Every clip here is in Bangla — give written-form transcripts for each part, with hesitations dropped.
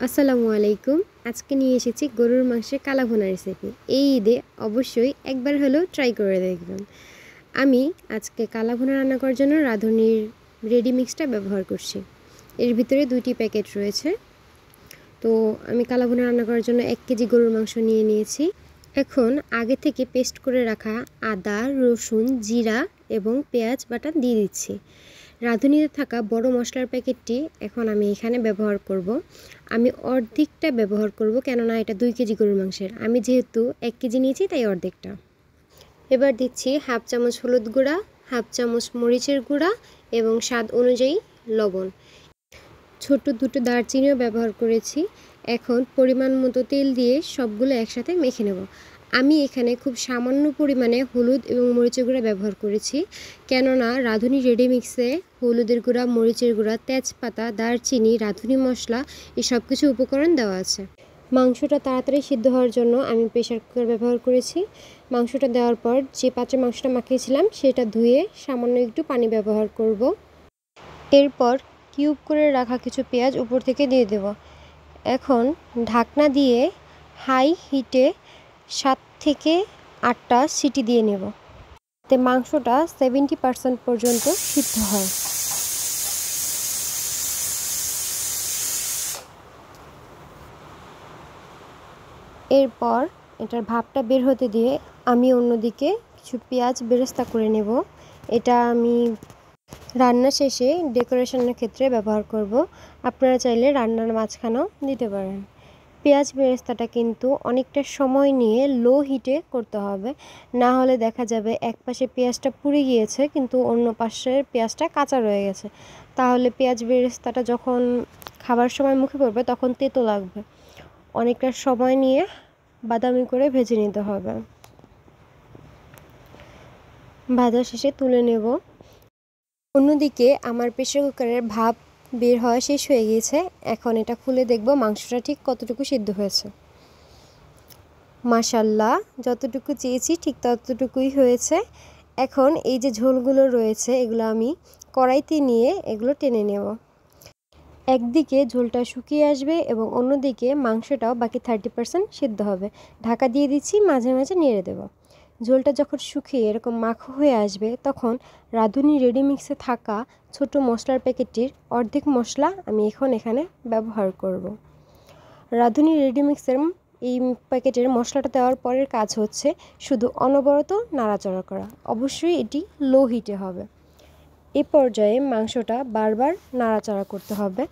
আসসালামু আলাইকুম। আজকে নিয়ে এসেছি গরুর মাংসের কালা ভুনা রেসিপি। এই ঈদে অবশ্যই একবার হলেও ট্রাই করে দেখবেন। আমি আজকে কালা ভুনা রান্না করার জন্য রাঁধুনির রেডি মিক্সটা ব্যবহার করছি। এর ভিতরে 2টি প্যাকেট রয়েছে। তো আমি কালা ভুনা রান্না করার জন্য 1 কেজি গরুর মাংস নিয়ে নিয়েছি। এখন আগে থেকে পেস্ট করে রাখা আদা, রসুন, জিরা এবং পেঁয়াজ বাটা দিয়ে দিচ্ছি। রাঁধুনিতে থাকা বড় মশলার প্যাকেটটি এখন আমি এখানে ব্যবহার করব। আমি অর্ধেকটা ব্যবহার করব, কেননা এটা 2 কেজি গরুর মাংসের। আমি যেহেতু 1 কেজি নিয়েছি তাই অর্ধেকটা। এবার দিচ্ছি হাফ চামচ হলুদ গুঁড়া, হাফ চামচ মরিচের গুঁড়া এবং স্বাদ অনুযায়ী লবণ। ছোট 2টো দারচিনিও ব্যবহার করেছি। এখন পরিমাণ মতো তেল দিয়ে সবগুলো একসাথে মেখে নেব। আমি এখানে খুব সামান্য পরিমাণে হলুদ এবং মরিচের গুঁড়া ব্যবহার করেছি, কেননা রাঁধুনি রেডি মিক্সে হলুদের গুঁড়া, মরিচের গুঁড়া, তেজপাতা, দারচিনি, রাঁধুনি মশলা এই সব কিছু উপকরণ দেওয়া আছে। মাংসটা তাড়াতাড়ি সিদ্ধ হওয়ার জন্য আমি প্রেসার কুকার ব্যবহার করেছি। মাংসটা দেওয়ার পর যে পাত্রে মাংসটা মাখিয়েছিলাম সেটা ধুয়ে সামান্য একটু পানি ব্যবহার করব। এরপর কিউব করে রাখা কিছু পেঁয়াজ উপর থেকে দিয়ে দেব। এখন ঢাকনা দিয়ে হাই হিটে 7 থেকে 8টা সিটি দিয়ে নেব, যাতে মাংসটা 70% পর্যন্ত সিদ্ধ হয়। এরপর এটার ভাপটা বের হতে দিয়ে আমি অন্যদিকে কিছু পেঁয়াজ বেরেস্তা করে নেব। এটা আমি রান্না শেষে ডেকোরেশনের ক্ষেত্রে ব্যবহার করব। আপনারা চাইলে রান্নার মাঝখানেও দিতে পারেন। পেঁয়াজ বেরেস্তাটা কিন্তু অনেকটা সময় নিয়ে লো হিটে করতে হবে, না হলে দেখা যাবে এক পাশে পেঁয়াজটা পুড়ে গিয়েছে কিন্তু অন্য পাশের পেঁয়াজটা কাঁচা রয়ে গেছে। তাহলে পেঁয়াজ বেরেস্তাটা যখন খাবার সময় মুখে পড়বে তখন তেতো লাগবে। অনেকটা সময় নিয়ে বাদামি করে ভেজে নিতে হবে। ভাজা শেষে তুলে নেব। অন্যদিকে আমার প্রেসার কুকারের ভাপ বের হওয়া শেষ হয়ে গিয়েছে। এখন এটা খুলে দেখব মাংসটা ঠিক কতটুকু সিদ্ধ হয়েছে। মাশাআল্লাহ, যতটুকু চেয়েছি ঠিক ততটুকুই হয়েছে। এখন এই যে ঝোলগুলো রয়েছে এগুলো আমি কড়াইতে নিয়ে এগুলো টেনে নেব। একদিকে ঝোলটা শুকিয়ে আসবে এবং অন্যদিকে মাংসটাও বাকি 30% সিদ্ধ হবে। ঢাকা দিয়ে দিচ্ছি, মাঝে মাঝে নেড়ে দেব। ঝোলটা যখন শুকিয়ে এরকম মাখো হয়ে আসবে তখন রাঁধুনি রেডি মিক্সে থাকা ছোট মশলার প্যাকেটটির অর্ধেক মশলা আমি এখানে ব্যবহার করব। রাঁধুনি রেডি মিক্সের এই প্যাকেটের মশলাটা দেওয়ার পরের কাজ হচ্ছে শুধু অনবরত নাড়াচাড়া করা। অবশ্যই এটি লো হিটে হবে। এ পর্যায়ে মাংসটা বারবার নাড়াচাড়া করতে হবে।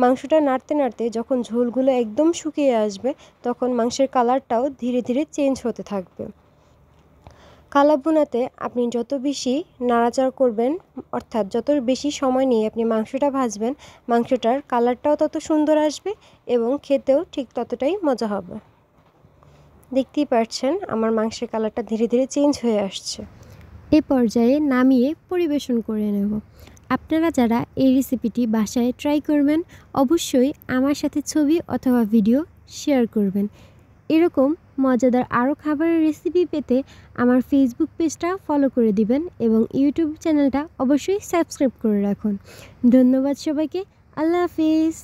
মাংসটা নাড়তে নাড়তে যখন ঝোলগুলো একদম শুকিয়ে আসবে তখন মাংসের কালারটাও ধীরে ধীরে চেঞ্জ হতে থাকবে। কালা ভুনাতে আপনি যত বেশি নাড়াচাড়া করবেন, অর্থাৎ যত বেশি সময় নিয়ে আপনি মাংসটা ভাজবেন, মাংসটার কালারটাও তত সুন্দর আসবে এবং খেতেও ঠিক ততটাই মজা হবে। দেখতেই পাচ্ছেন আমার মাংসের কালারটা ধীরে ধীরে চেঞ্জ হয়ে আসছে। এ পর্যায়ে নামিয়ে পরিবেশন করে নেব। আপনারা যারা এই রেসিপিটি বাসায় ট্রাই করবেন অবশ্যই আমার সাথে ছবি অথবা ভিডিও শেয়ার করবেন। এরকম মজাদার আরও খাবারের রেসিপি পেতে আমার ফেসবুক পেজটা ফলো করে দিবেন এবং ইউটিউব চ্যানেলটা অবশ্যই সাবস্ক্রাইব করে রাখুন। ধন্যবাদ সবাইকে। আল্লাহ হাফিজ।